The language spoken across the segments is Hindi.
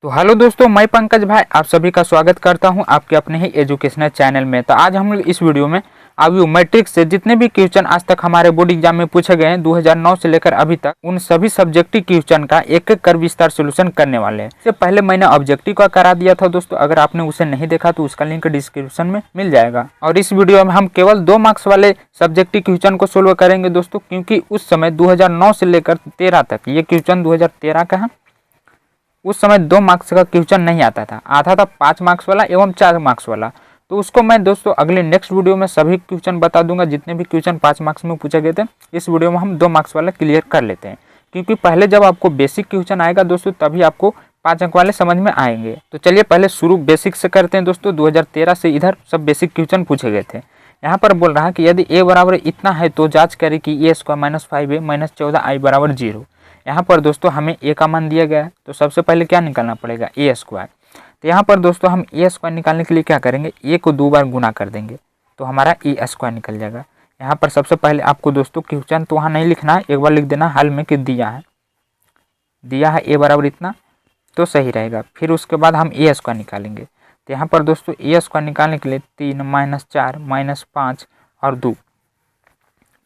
तो हेलो दोस्तों, मैं पंकज भाई आप सभी का स्वागत करता हूं आपके अपने ही एजुकेशनल चैनल में। तो आज हम लोग इस वीडियो में अभी मैट्रिक से जितने भी क्वेश्चन आज तक हमारे बोर्ड एग्जाम में पूछे गए हैं 2009 से लेकर अभी तक, उन सभी सब्जेक्टिव क्वेश्चन का एक एक कर विस्तार सोल्यूशन करने वाले हैं। इससे पहले मैंने ऑब्जेक्टिव का करा दिया था दोस्तों, अगर आपने उसे नहीं देखा तो उसका लिंक डिस्क्रिप्शन में मिल जाएगा। और इस वीडियो में हम केवल 2 मार्क्स वाले सब्जेक्टिव क्वेश्चन को सोल्व करेंगे दोस्तों, क्योंकि उस समय 2009 से लेकर 13 तक, ये क्वेश्चन 2013 का है, उस समय 2 मार्क्स का क्वेश्चन नहीं आता था, आता था 5 मार्क्स वाला एवं 4 मार्क्स वाला। तो उसको मैं दोस्तों अगले नेक्स्ट वीडियो में सभी क्वेश्चन बता दूंगा, जितने भी क्वेश्चन 5 मार्क्स में पूछे गए थे। इस वीडियो में हम 2 मार्क्स वाला क्लियर कर लेते हैं, क्योंकि पहले जब आपको बेसिक क्वेश्चन आएगा दोस्तों तभी आपको 5 अंक वाले समझ में आएंगे। तो चलिए पहले शुरू बेसिक से करते हैं दोस्तों। 2013 से इधर सब बेसिक क्वेश्चन पूछे गए थे। यहाँ पर बोल रहा है कि यदि a बराबर इतना है तो जांच करें कि a square minus 5a minus 14i बराबर 0। यहाँ पर दोस्तों हमें a का मान दिया गया है, तो सबसे पहले क्या निकालना पड़ेगा, a स्क्वायर। तो यहाँ पर दोस्तों हम a स्क्वायर निकालने के लिए क्या करेंगे, a को 2 बार गुना कर देंगे तो हमारा a स्क्वायर निकल जाएगा। यहाँ पर सबसे पहले आपको दोस्तों क्वेश्चन तो वहाँ नहीं लिखना है, एक बार लिख देना हल में कि दिया है a बराबर इतना, तो सही रहेगा। फिर उसके बाद हम a स्क्वायर निकालेंगे। तो यहाँ पर दोस्तों a स्क्वायर निकालने के लिए 3 माइनस 4 माइनस 5 और 2,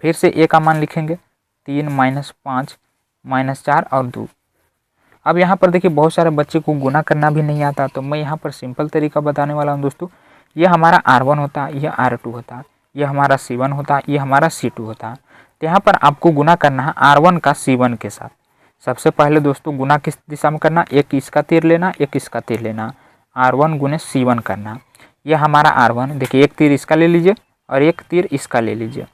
फिर से a का मान लिखेंगे 3 माइनस 5 माइनस 4 और 2। अब यहाँ पर देखिए बहुत सारे बच्चे को गुना करना भी नहीं आता, तो मैं यहाँ पर सिंपल तरीका बताने वाला हूँ दोस्तों। ये हमारा R1 होता है, यह R2 होता है, ये हमारा C1 होता है, ये हमारा C2 होता है। तो यहाँ पर आपको गुना करना है R1 का C1 के साथ। सबसे पहले दोस्तों गुना किस दिशा में करना, एक इसका तीर लेना, एक इसका तीर लेना, R1 गुने C1 करना। यह हमारा R1, देखिए एक तीर इसका ले लीजिए और एक तीर इसका ले लीजिए,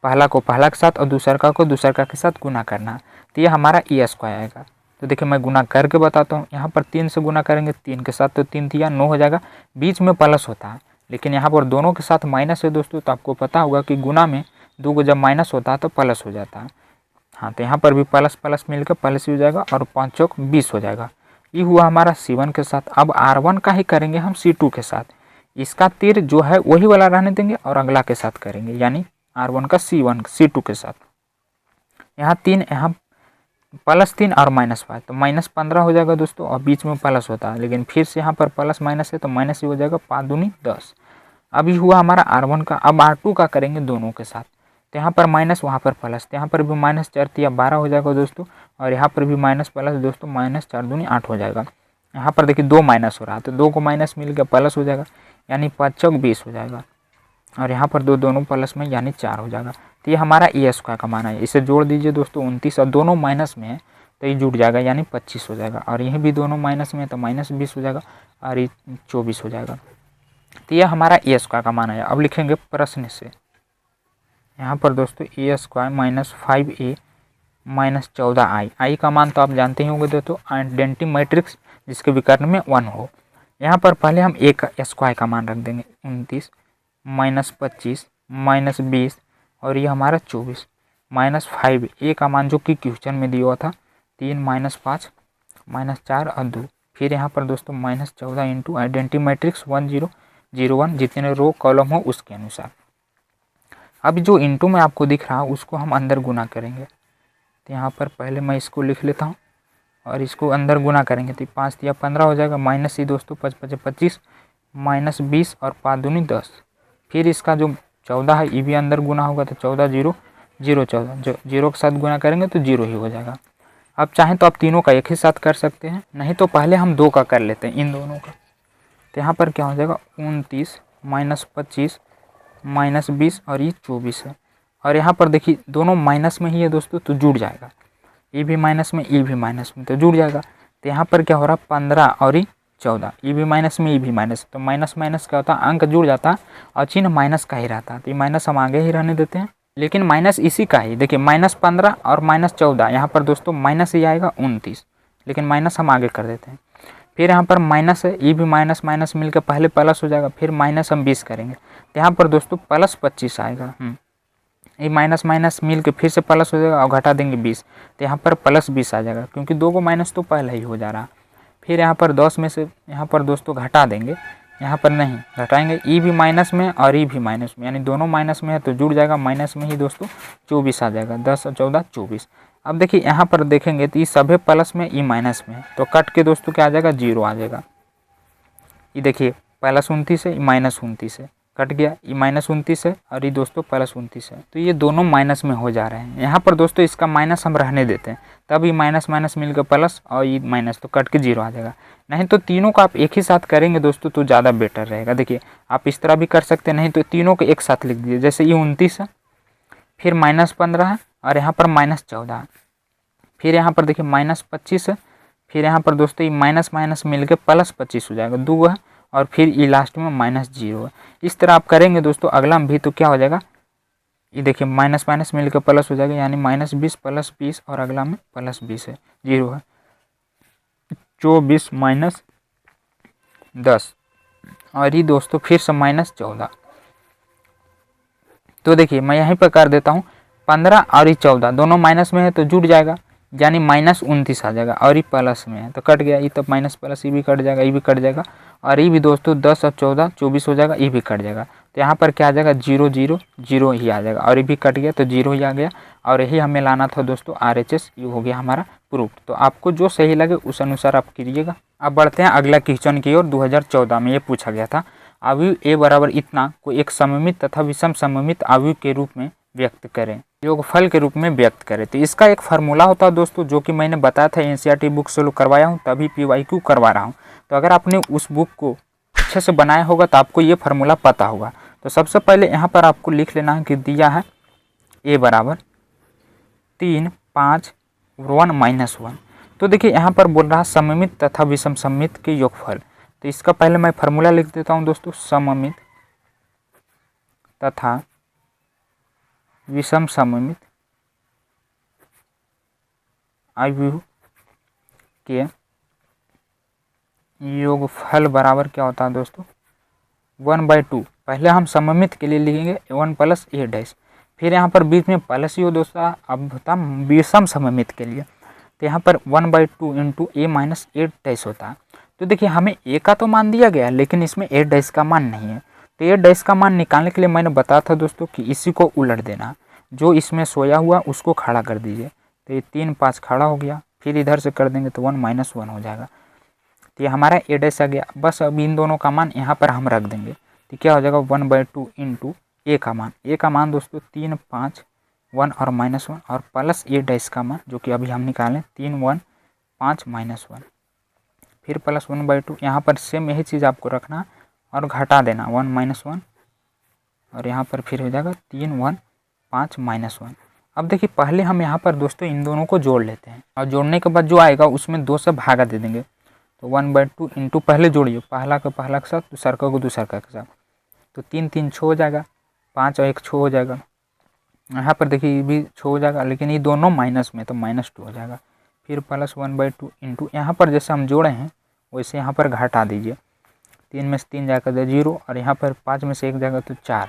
पहला को पहला के साथ और दूसरा को दूसरा के साथ गुना करना। तो ये हमारा ए स्क्वायर आएगा। तो देखिए मैं गुना करके बताता हूँ। यहाँ पर 3 से गुना करेंगे, 3 के साथ तो 3 दिया 9 हो जाएगा, बीच में प्लस होता है, लेकिन यहाँ पर दोनों के साथ माइनस है दोस्तों। तो आपको पता होगा कि गुना में 2 को जब माइनस होता है तो प्लस हो जाता है। हाँ, तो यहाँ पर भी प्लस प्लस मिलकर प्लस ही हो जाएगा और 5 चौक 20 हो जाएगा। ये हुआ हमारा C1 के साथ। अब R1 का ही करेंगे हम C2 के साथ। इसका तीर जो है वही वाला रहने देंगे और अगला के साथ करेंगे, यानी R1 का C2 के साथ। यहाँ 3, यहाँ प्लस 3 और माइनस 5, तो माइनस 15 हो जाएगा दोस्तों, और बीच में प्लस होता है, लेकिन फिर से यहाँ पर प्लस माइनस है तो माइनस ही हो जाएगा, 5 दूनी 10। अभी हुआ हमारा R1 का। अब R2 का करेंगे दोनों के साथ। तो यहाँ पर माइनस, वहाँ पर प्लस, तो यहाँ पर भी माइनस 4 या 12 हो जाएगा दोस्तों, और यहाँ पर भी माइनस प्लस दोस्तों, माइनस 4 दूनी 8 हो जाएगा। यहाँ पर देखिए 2 माइनस हो रहा है, तो 2 को माइनस मिल गया प्लस हो जाएगा, यानी 5 चौक 20 हो जाएगा, और यहाँ पर दोनों प्लस में यानी 4 हो जाएगा। तो ये हमारा ए स्क्वायर का मान है। इसे जोड़ दीजिए दोस्तों 29, और दोनों माइनस में है तो ये जुड़ जाएगा, यानी 25 हो जाएगा, और यह भी दोनों माइनस में है तो माइनस 20 हो जाएगा, और ये 24 हो जाएगा। तो यह हमारा ए स्क्वायर का मान है। अब लिखेंगे प्रश्न से। यहाँ पर दोस्तों A square minus 5a minus 14i, I का मान तो आप जानते ही होंगे दोस्तों, आइडेंटिटी मैट्रिक्स जिसके विकर्ण में 1 हो। यहाँ पर पहले हम ए का स्क्वायर का मान रख देंगे 29 माइनस 25 माइनस 20, और ये हमारा 24 माइनस 5 ए का मान जो कि क्वेश्चन में दिया हुआ था 3 माइनस 5 माइनस 4 और 2, फिर यहाँ पर दोस्तों माइनस 14 इंटू आइडेंटिटी मैट्रिक्स 1 0 0 1, जितने रो कॉलम हो उसके अनुसार। अब जो इंटू में आपको दिख रहा है उसको हम अंदर गुना करेंगे। तो यहाँ पर पहले मैं इसको लिख लेता हूँ और इसको अंदर गुना करेंगे, तो 5 या 15 हो जाएगा, माइनस ही दोस्तों 5 5 25 माइनस 20 और 5 दूनी 10। फिर इसका जो 14 है ये भी अंदर गुना होगा, तो 14 0 0 14, जो 0 के साथ गुना करेंगे तो 0 ही हो जाएगा। अब चाहें तो आप तीनों का एक ही साथ कर सकते हैं, नहीं तो पहले हम 2 का कर लेते हैं, इन दोनों का। तो यहाँ पर क्या हो जाएगा 29 माइनस 25 माइनस 20, और ये 24 है, और यहाँ पर देखिए दोनों माइनस में ही है दोस्तों, तो जुड़ जाएगा, ये भी माइनस में ये भी माइनस में, तो जुड़ जाएगा। तो यहाँ पर क्या हो रहा है 15 और ये 14, ये भी माइनस में ये भी माइनस, तो माइनस माइनस क्या होता है, अंक जुड़ जाता है और चिन्ह माइनस का ही रहता है। तो ये माइनस हम आगे ही रहने देते हैं, लेकिन माइनस इसी का ही, देखिए माइनस 15 और माइनस 14, यहाँ पर दोस्तों माइनस ही आएगा 29, लेकिन माइनस हम आगे कर देते हैं। फिर यहाँ पर माइनस है, ये भी माइनस माइनस मिलकर पहले प्लस हो जाएगा, फिर माइनस हम 20 करेंगे, तो यहाँ पर दोस्तों प्लस 25 आएगा। ये माइनस माइनस मिल के फिर से प्लस हो जाएगा और घटा देंगे 20, तो यहाँ पर प्लस 20 आ जाएगा, क्योंकि 2 को माइनस तो पहले ही हो जा रहा। फिर यहाँ पर 10 में से यहाँ पर दोस्तों घटा देंगे, यहाँ पर नहीं घटाएंगे, ई भी माइनस में और ई भी माइनस में, यानी दोनों माइनस में है तो जुड़ जाएगा, माइनस में ही दोस्तों 24 आ जाएगा, 10 और 14 24। अब देखिए यहाँ पर देखेंगे तो ये सभी प्लस में, ई माइनस में, तो कट के दोस्तों क्या आ जाएगा, 0 आ जाएगा। ये देखिए +29 है, -29 है, कट गया, ये -29 है और ये दोस्तों +29 है, तो ये दोनों माइनस में हो जा रहे हैं। यहाँ पर दोस्तों इसका माइनस हम रहने देते हैं, तब ये माइनस माइनस मिलकर प्लस और ये माइनस, तो कट के 0 आ जाएगा। नहीं तो तीनों का आप एक ही साथ करेंगे दोस्तों तो ज़्यादा बेटर रहेगा। देखिए आप इस तरह भी कर सकते हैं, नहीं तो तीनों को एक साथ लिख दीजिए। जैसे ये 29 है, फिर -15 है और यहाँ पर -14 है, फिर यहाँ पर देखिए -25 है, फिर यहाँ पर दोस्तों ये माइनस माइनस मिलकर +25 हो जाएगा, 2 है, और फिर ये लास्ट में -0 है। इस तरह आप करेंगे दोस्तों अगला में भी, तो क्या हो जाएगा, ये देखिए माइनस माइनस मिलकर प्लस हो जाएगा, यानी -20 + 20 और अगला में +20 है, 0 है, 24 - 10 और ये दोस्तों फिर से -14। तो देखिए मैं यहीं पर कर देता हूँ, 15 और ये 14 दोनों माइनस में है तो जुड़ जाएगा, यानी -29 आ जाएगा, और ये प्लस में है तो कट गया, ये तब माइनस प्लस ये भी कट जाएगा, ये भी कट जाएगा, और ये भी दोस्तों 10 और 14 24 हो जाएगा, ये भी कट जाएगा। तो यहाँ पर क्या आ जाएगा, 0 0 0 ही आ जाएगा, और ये भी कट गया तो 0 ही आ गया, और यही हमें लाना था दोस्तों RHS। ये हो गया हमारा प्रूफ। तो आपको जो सही लगे उस अनुसार आप कीजिएगा। अब बढ़ते हैं अगला क्वेश्चन की ओर। 2014 में ये पूछा गया था, अवयव a बराबर इतना को एक सममित तथा विषम सममित अवयव के रूप में व्यक्त करें, योगफल के रूप में व्यक्त करें। तो इसका एक फार्मूला होता है दोस्तों, जो कि मैंने बताया था, NCERT बुक से करवाया हूँ, तभी PYQ करवा रहा हूँ। तो अगर आपने उस बुक को अच्छे से बनाया होगा तो आपको ये फार्मूला पता होगा। तो सबसे पहले यहाँ पर आपको लिख लेना है कि दिया है a बराबर 3 5 1 - 1। तो देखिए यहाँ पर बोल रहा है सममित तथा विषम सममित के योगफल। तो इसका पहले मैं फार्मूला लिख देता हूँ दोस्तों, सममित तथा विषम सममित अवयव के योगफल बराबर क्या होता है दोस्तों, 1/2। पहले हम सममित के लिए लिखेंगे 1 + a', फिर यहाँ पर बीच में प्लस ही हो दोस्तों। अब होता विषम सममित के लिए, तो यहाँ पर 1/2 × a - a' होता है। तो देखिए हमें a का तो मान दिया गया, लेकिन इसमें a' का मान नहीं है। तो a' का मान निकालने के लिए मैंने बताया था दोस्तों कि इसी को उलट देना, जो इसमें सोया हुआ उसको खड़ा कर दीजिए। तो ये 3 5 खड़ा हो गया, फिर इधर से कर देंगे तो 1 - 1 हो जाएगा। तो ये हमारा a' आ गया। बस अब इन दोनों का मान यहाँ पर हम रख देंगे, तो क्या हो जाएगा, 1/2 × a का मान दोस्तों 3 5 1 और -1, और प्लस a' का मान जो कि अभी हम निकालें 3 1 5 -1, फिर प्लस 1/2। यहाँ पर सेम यही चीज़ आपको रखना और घटा देना 1 - 1, और यहाँ पर फिर हो जाएगा 3 1 5 -1। अब देखिए पहले हम यहाँ पर दोस्तों इन दोनों को जोड़ लेते हैं, और जोड़ने के बाद जो आएगा उसमें 2 से भागा दे देंगे। तो 1/2 × पहले जोड़िए, पहला का पहला के साथ, दूसरा का दूसरा के साथ, तो 3 3 6 हो जाएगा, 5 और 1 6 हो जाएगा। यहाँ पर देखिए ये भी 6 हो जाएगा, लेकिन ये दोनों माइनस में, तो -2 हो जाएगा। फिर प्लस 1/2 × यहाँ पर जैसे हम जोड़े हैं वैसे यहाँ पर घटा दीजिए, 3 में से 3 जाएगा तो 0, और यहाँ पर 5 में से 1 जाएगा तो 4,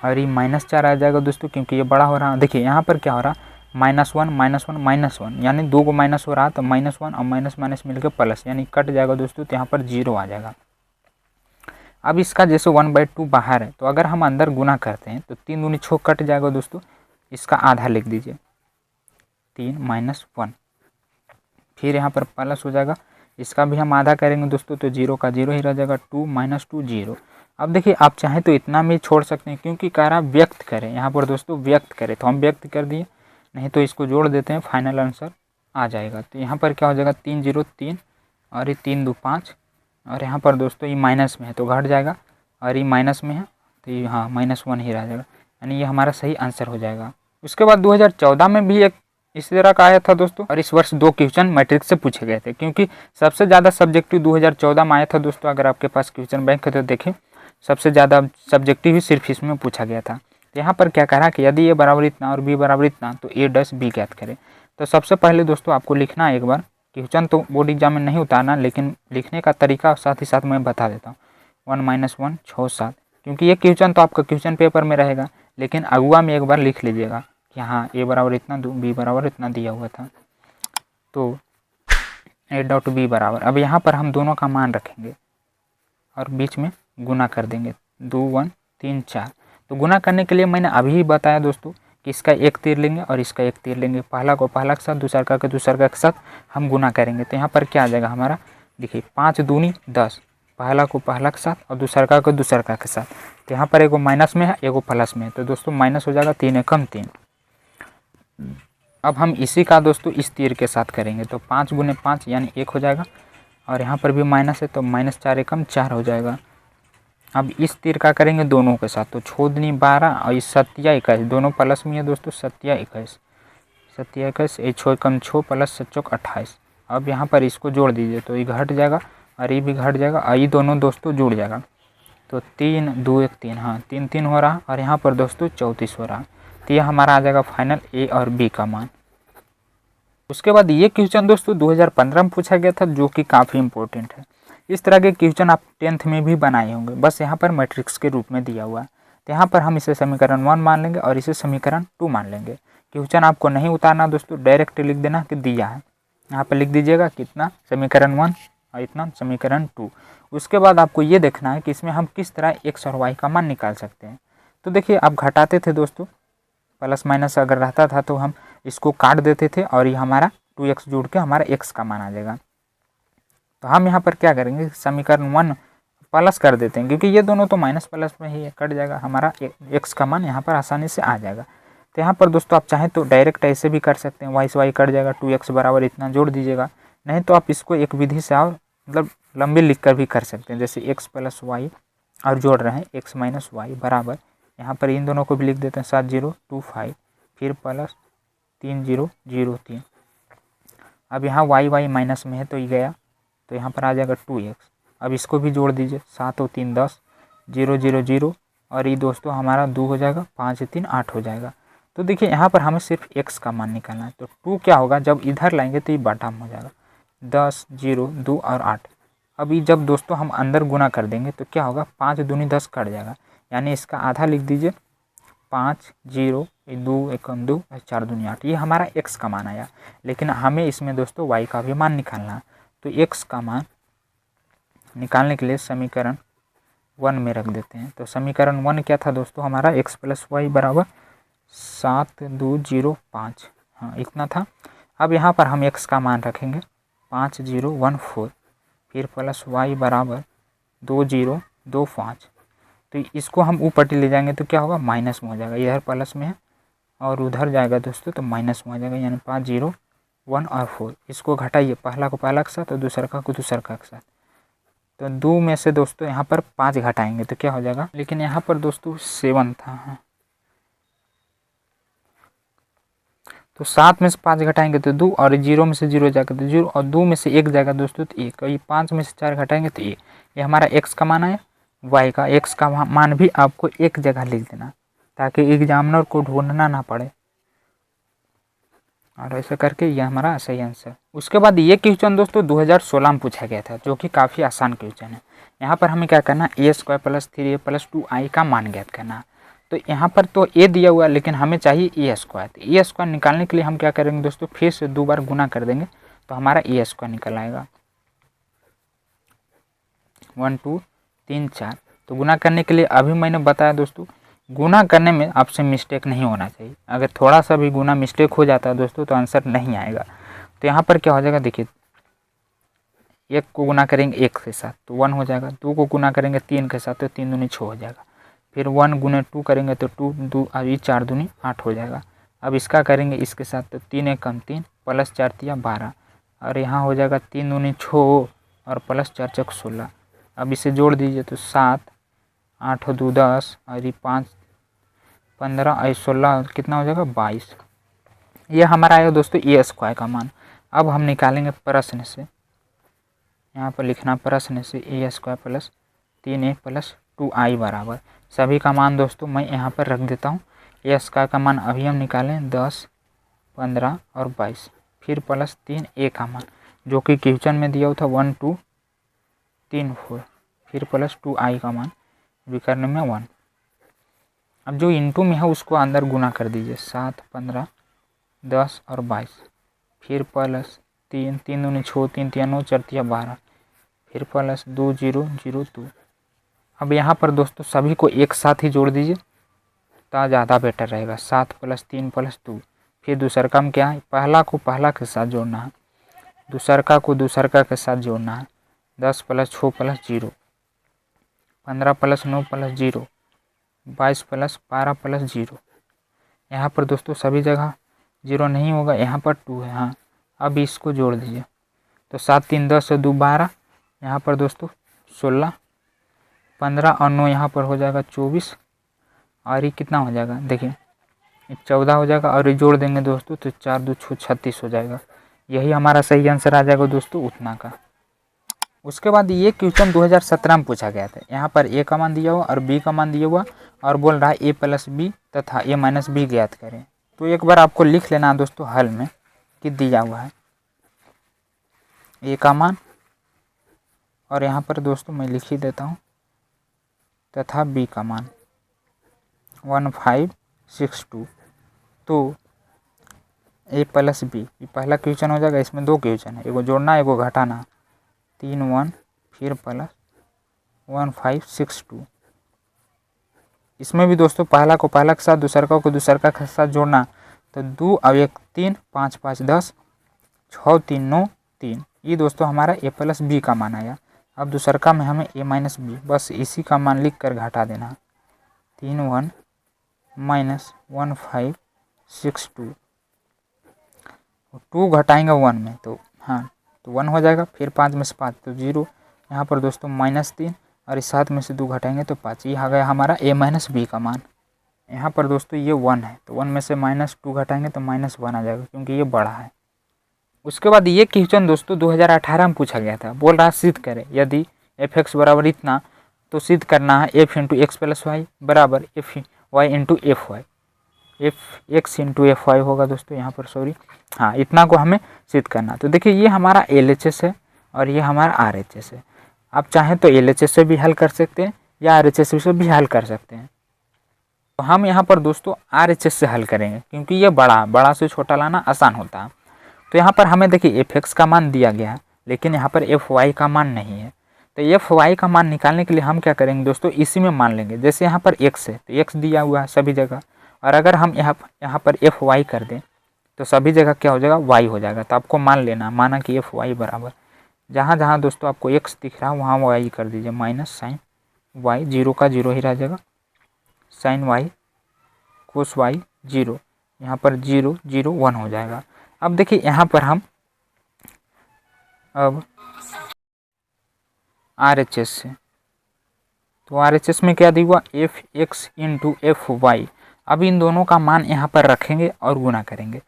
और ये -4 आ जाएगा दोस्तों, क्योंकि ये बड़ा हो रहा है। देखिए यहाँ पर क्या हो रहा है, -1 - 1, यानी 2 को माइनस हो रहा है, तो -1 और माइनस माइनस मिलकर प्लस, यानी कट जाएगा दोस्तों, तो यहाँ पर 0 आ जाएगा। अब इसका जैसे 1/2 बाहर है, तो अगर हम अंदर गुना करते हैं तो 3 दूनी 6 कट जाएगा दोस्तों, इसका आधा लिख दीजिए, 3 - 1, फिर यहाँ पर प्लस हो जाएगा, इसका भी हम आधा करेंगे दोस्तों, तो 0 का 0 ही रह जाएगा, 2 - 2 0। अब देखिए आप चाहें तो इतना में छोड़ सकते हैं, क्योंकि कह रहा व्यक्त करें, यहाँ पर दोस्तों व्यक्त करें, तो हम व्यक्त कर दिए, नहीं तो इसको जोड़ देते हैं, फाइनल आंसर आ जाएगा। तो यहाँ पर क्या हो जाएगा, 3 0 3, और ये 3 2 5, और यहाँ पर दोस्तों ये माइनस में है तो घट जाएगा, और ये माइनस में है तो ये हाँ -1 ही रह जाएगा, यानी ये हमारा सही आंसर हो जाएगा। उसके बाद 2014 में भी एक इसी तरह का आया था दोस्तों, और इस वर्ष 2 क्वेश्चन मैट्रिक से पूछे गए थे, क्योंकि सबसे ज़्यादा सब्जेक्टिव 2014 में आया था दोस्तों। अगर आपके पास क्वेश्चन बैंक है तो देखें, सबसे ज़्यादा सब्जेक्टिव ही सिर्फ इसमें पूछा गया था। तो यहाँ पर क्या कह रहा है कि यदि a बराबर इतना और b बराबर इतना तो a' b ज्ञात करें। तो सबसे पहले दोस्तों आपको लिखना है, एक बार क्वेश्चन तो बोर्ड एग्जाम में नहीं उतारना, लेकिन लिखने का तरीका साथ ही साथ मैं बता देता हूँ। 1 - 1 6 7, क्योंकि ये क्वेश्चन तो आपका क्वेश्चन पेपर में रहेगा, लेकिन अगुआ में एक बार लिख लीजिएगा कि हाँ a बराबर इतना b बराबर इतना दिया हुआ था, तो a.b बराबर। अब यहाँ पर हम दोनों का मान रखेंगे और बीच में गुना कर देंगे, 2 1 3 4। तो गुना करने के लिए मैंने अभी ही बताया दोस्तों कि इसका एक तीर लेंगे और इसका एक तीर लेंगे, पहला को पहला के साथ, दूसरा का दूसरा के साथ हम गुना करेंगे। तो यहाँ पर क्या आ जाएगा हमारा, देखिए 5 दूनी 10, पहला को पहला के साथ और दूसरा का दूसरा के साथ। तो यहाँ पर एगो माइनस में है एगो प्लस में है, तो दोस्तों माइनस हो जाएगा 3 एकम 3। अब हम इसी का दोस्तों इस तीर के साथ करेंगे, तो 5 गुने 5 यानी 1 हो जाएगा, और यहाँ पर भी माइनस है तो माइनस 4 एकम 4 हो जाएगा। अब इस तीर का करेंगे दोनों के साथ, तो 6 दूनी 12 और इस 7 या 21, दोनों प्लस में है दोस्तों, 7 या 21, 7 या 21, 6 एकम 6 प्लस 7 चौक 28। अब यहाँ पर इसको जोड़ दीजिए तो ये घट जाएगा और ये भी घट जाएगा और ये दोनों दोस्तों जुड़ जाएगा, तो 3 2 1 3, हाँ 3 3 हो रहा, और यहाँ पर दोस्तों 34 हो रहा। तो यह हमारा आ जाएगा फाइनल ए और बी का मान। उसके बाद ये क्वेश्चन दोस्तों 2015 में पूछा गया था, जो कि काफ़ी इंपॉर्टेंट है। इस तरह के क्वेश्चन आप 10th में भी बनाए होंगे, बस यहाँ पर मैट्रिक्स के रूप में दिया हुआ है। तो यहाँ पर हम इसे समीकरण 1 मान लेंगे और इसे समीकरण 2 मान लेंगे। क्वेश्चन आपको नहीं उतारना दोस्तों, डायरेक्ट लिख देना कि दिया है, यहाँ पर लिख दीजिएगा कितना समीकरण 1 और इतना समीकरण 2। उसके बाद आपको ये देखना है कि इसमें हम किस तरह x और y का मान निकाल सकते हैं। तो देखिए आप घटाते थे दोस्तों, प्लस माइनस अगर रहता था तो हम इसको काट देते थे और ये हमारा 2x जोड़ के हमारा x का मान आ जाएगा। तो हम यहाँ पर क्या करेंगे, समीकरण 1 प्लस कर देते हैं, क्योंकि ये दोनों तो माइनस प्लस में ही कट जाएगा, हमारा x का मान यहाँ पर आसानी से आ जाएगा। तो यहाँ पर दोस्तों आप चाहें तो डायरेक्ट ऐसे भी कर सकते हैं, y से y कट जाएगा, 2x बराबर इतना जोड़ दीजिएगा। नहीं तो आप इसको एक विधि से और मतलब लंबी लिख कर भी कर सकते हैं, जैसे x प्लस वाई और जोड़ रहे हैं x माइनस वाई बराबर, यहाँ पर इन दोनों को भी लिख देते हैं 7025, फिर प्लस 3003। अब यहाँ y माइनस में है तो ये गया, तो यहाँ पर आ जाएगा 2x। अब इसको भी जोड़ दीजिए, 7 और 3 10, 0 0 0, और ये दोस्तों हमारा 2 हो जाएगा, 5 3 8 हो जाएगा। तो देखिए यहाँ पर हमें सिर्फ x का मान निकालना है। तो 2 क्या होगा, जब इधर लाएंगे तो ये बटा में हो जाएगा, 10 0 2 और 8। अभी जब दोस्तों हम अंदर गुना कर देंगे तो क्या होगा, 5 दूनी 10 कट जाएगा, यानी इसका आधा लिख दीजिए, 5 0 2 एकम 2 4 दूनी 8। ये हमारा x का मान आया, लेकिन हमें इसमें दोस्तों y का भी मान निकालना है। तो x का मान निकालने के लिए समीकरण 1 में रख देते हैं। तो समीकरण 1 क्या था दोस्तों हमारा, x प्लस वाई बराबर 7205, हाँ इतना था। अब यहाँ पर हम x का मान रखेंगे 5014, फिर प्लस y बराबर 2025। तो इसको हम ऊपर ले जाएंगे तो क्या होगा, माइनस में हो जाएगा, इधर प्लस में है और उधर जाएगा दोस्तों तो माइनस में हो जाएगा, यानी 5 0 1 और 4। इसको घटाइए, पहला को पहला के साथ और दूसरा को दूसरा के साथ। तो 2 में से दोस्तों यहाँ पर 5 घटाएंगे तो क्या हो जाएगा, लेकिन यहाँ पर दोस्तों 7 था, हाँ तो 7 में से 5 घटाएंगे तो 2, और 0 में से 0 जाएगा तो 0, और 2 में से 1 जाएगा दोस्तों तो 1, और ये 5 में से 4 घटाएंगे तो 1। ये हमारा x का मान आया। y का x का मान भी आपको एक जगह लिख देना, ताकि एग्जामिनर को ढूंढना ना पड़े, और ऐसा करके ये हमारा सही आंसर। उसके बाद ये क्वेश्चन दोस्तों 2016 में पूछा गया था, जो कि काफ़ी आसान क्वेश्चन है। यहाँ पर हमें क्या करना, a² + 3a + 2i का मान ज्ञात करना। तो यहाँ पर तो a दिया हुआ है, लेकिन हमें चाहिए a²। तो a² निकालने के लिए हम क्या करेंगे दोस्तों, फिर से 2 बार गुना कर देंगे तो हमारा a² निकल आएगा, 1 2 3 4। तो गुना करने के लिए अभी मैंने बताया दोस्तों, गुना करने में आपसे मिस्टेक नहीं होना चाहिए। अगर थोड़ा सा भी गुना मिस्टेक हो जाता है दोस्तों तो आंसर नहीं आएगा। तो यहाँ पर क्या हो जाएगा, देखिए 1 को गुना करेंगे 1 के साथ तो 1 हो जाएगा, 2 को गुना करेंगे 3 के साथ तो 3 दूनी 6 हो जाएगा, फिर 1 गुने 2 करेंगे तो 2 2 और 4 दूनी 8 हो जाएगा। अब इसका करेंगे इसके साथ तो 3 एकम 3 प्लस 4 तिया 12, और यहाँ हो जाएगा 3 दूनी 6 और प्लस 4 चौक 16। अब इसे जोड़ दीजिए तो 7 8 2 10 और ये 5 15 और 16 कितना हो जाएगा, 22। ये हमारा आएगा दोस्तों a² का मान। अब हम निकालेंगे प्रश्न से, यहाँ पर लिखना प्रश्न से a² + 3a + 2i बराबर, सभी का मान दोस्तों मैं यहाँ पर रख देता हूँ। a² का मान अभी हम निकालें 10 15 और 22, फिर प्लस 3a का मान जो कि क्वेश्चन में दिया हुआ था 1 2 3 4, फिर प्लस 2i का मान विकर्ण में 1। अब जो इंटू में है उसको अंदर गुना कर दीजिए, 7 15 10 और 22, फिर प्लस 3 3 दूनी 6 3 तिया 9 4 तिया 12, फिर प्लस 2 0 0 2। अब यहाँ पर दोस्तों सभी को एक साथ ही जोड़ दीजिए, उतना ज़्यादा बेटर रहेगा। 7 + 3 + 2। फिर दूसरका में क्या है, पहला को पहला के साथ जोड़ना है, दूसरका को दूसरका के साथ जोड़ना है। 10 + 6 + 0, 15 + 9 + 0, 22 + 12 + 0। यहाँ पर दोस्तों सभी जगह 0 नहीं होगा, यहाँ पर 2 है। हाँ, अब इसको जोड़ दीजिए तो 7 × 3 = 10 और 2 = 12। यहाँ पर दोस्तों 16, 15 और 9 यहाँ पर हो जाएगा 24, और ये कितना हो जाएगा, देखिए 14 हो जाएगा। और ये जोड़ देंगे दोस्तों तो 4 × 2 = 36 हो जाएगा। यही हमारा सही आंसर आ जाएगा दोस्तों, उतना का। उसके बाद ये क्वेश्चन 2017 में पूछा गया था। यहाँ पर ए का मान दिया हुआ और बी का मान दिया हुआ, और बोल रहा है a + b तथा a - b ज्ञात करें। तो एक बार आपको लिख लेना दोस्तों हल में कि दिया हुआ है ए का मान, और यहाँ पर दोस्तों मैं लिख ही देता हूँ, तथा बी का मान 1562। तो a + b ये पहला क्वेश्चन हो जाएगा। इसमें 2 क्वेश्चन है, एगो जोड़ना एगो घटाना। 3 1 फिर प्लस 1562। इसमें भी दोस्तों पहला को पहला के साथ, दूसरका को दूसरका के साथ जोड़ना। तो 2 और 1 3, 5 5 10, 6 3 9 3। ये दोस्तों हमारा a + b का मान आया। अब दूसरका में हमें a - b, बस इसी का मान लिख कर घटा देना। 3 1 - 1562, 2 घटाएंगे 1 में तो हाँ तो 1 हो जाएगा। फिर 5 में से 5 तो 0। यहाँ पर दोस्तों -3, और इस 7 में से 2 घटाएंगे तो 5। ये आ गया हमारा a - b का मान। यहाँ पर दोस्तों ये 1 है, तो 1 में से -2 घटाएंगे तो -1 आ जाएगा, क्योंकि ये बड़ा है। उसके बाद ये क्वेश्चन दोस्तों 2018 में पूछा गया था। बोल रहा सिद्ध करें यदि f(x) बराबर इतना, तो सिद्ध करना है f × x + y बराबर f(y) × fy। f(x) × fy होगा दोस्तों, यहाँ पर सॉरी, हाँ इतना को हमें सिद्ध करना। तो देखिए ये हमारा LHS है और ये हमारा RHS है। आप चाहें तो LHS से भी हल कर सकते हैं या RHS से भी हल कर सकते हैं। तो हम यहाँ पर दोस्तों RHS से हल करेंगे, क्योंकि ये बड़ा से छोटा लाना आसान होता है। तो यहाँ पर हमें देखिए f(x) का मान दिया गया है, लेकिन यहाँ पर fy का मान नहीं है। तो fy का मान निकालने के लिए हम क्या करेंगे दोस्तों, इसी में मान लेंगे। जैसे यहाँ पर x है तो x दिया हुआ है सभी जगह, और अगर हम यहाँ पर fy कर दें तो सभी जगह क्या हो जाएगा, y हो जाएगा। तो आपको मान लेना, माना कि fy बराबर जहाँ जहाँ दोस्तों आपको x दिख रहा है वहाँ y कर दीजिए, -sin y, 0 का 0 ही रह जाएगा, sin y cos y 0, यहाँ पर 0 0 1 हो जाएगा। अब देखिए यहाँ पर हम अब RHS से, तो RHS में क्या दिया हुआ, f(x) × fy। अब इन दोनों का मान यहाँ पर रखेंगे और गुना करेंगे।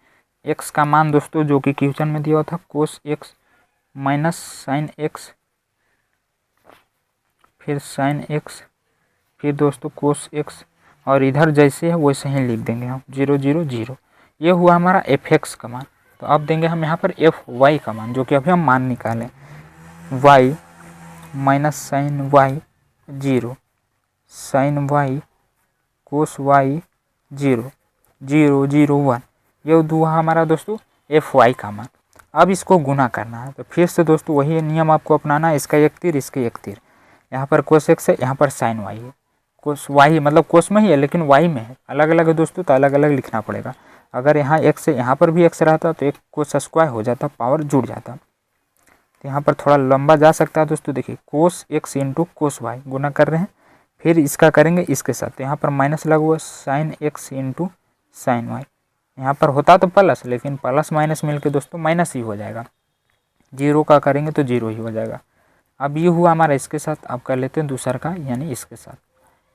x का मान दोस्तों जो कि क्वेश्चन में दिया था cos x -sin x, फिर sin x, फिर दोस्तों cos x, और इधर जैसे है वैसे ही लिख देंगे हम 0 0 0। ये हुआ हमारा f(x) का मान। तो अब देंगे हम यहाँ पर fy का मान, जो कि अभी हम मान निकालें, y -sin y 0, sin y cos y 0 0 0 1। ये हुआ हमारा दोस्तों fy का मान। अब इसको गुना करना है, तो फिर से दोस्तों वही नियम आपको अपनाना है, इसका एक तीर इसके एक तीर। यहाँ पर cos x है, यहाँ पर sin y है। cos y मतलब cos में ही है लेकिन y में है, अलग अलग है दोस्तों, तो अलग अलग लिखना पड़ेगा। अगर यहाँ x है, यहाँ पर भी x रहता तो एक cos स्क्वायर हो जाता, पावर जुड़ जाता। तो यहाँ पर थोड़ा लंबा जा सकता है दोस्तों। देखिए cos x × cos y गुना कर रहे हैं, फिर इसका करेंगे इसके साथ, तो यहाँ पर माइनस लगा हुआ sin x × sin y। यहाँ पर होता तो प्लस, लेकिन प्लस माइनस मिलके दोस्तों माइनस ही हो जाएगा। 0 का करेंगे तो 0 ही हो जाएगा। अब ये हुआ हमारा इसके साथ, अब कर लेते हैं दूसरा का यानी इसके साथ।